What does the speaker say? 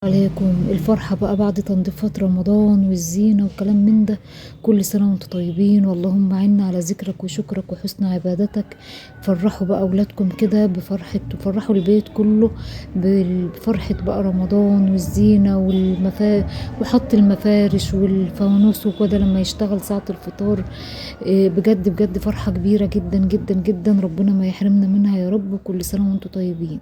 عليكم الفرحة بقى بعد تنظيفات رمضان والزينة وكلام من ده. كل سنة وانتم طيبين، واللهم عنا على ذكرك وشكرك وحسن عبادتك. فرحوا بقى أولادكم كده بفرحة، وفرحوا البيت كله بفرحة بقى رمضان والزينة وحط المفارش والفوانوس وكده لما يشتغل ساعة الفطار. بجد بجد فرحة كبيرة جدا جدا جدا، ربنا ما يحرمنا منها يا رب، وكل سنة وانتم طيبين.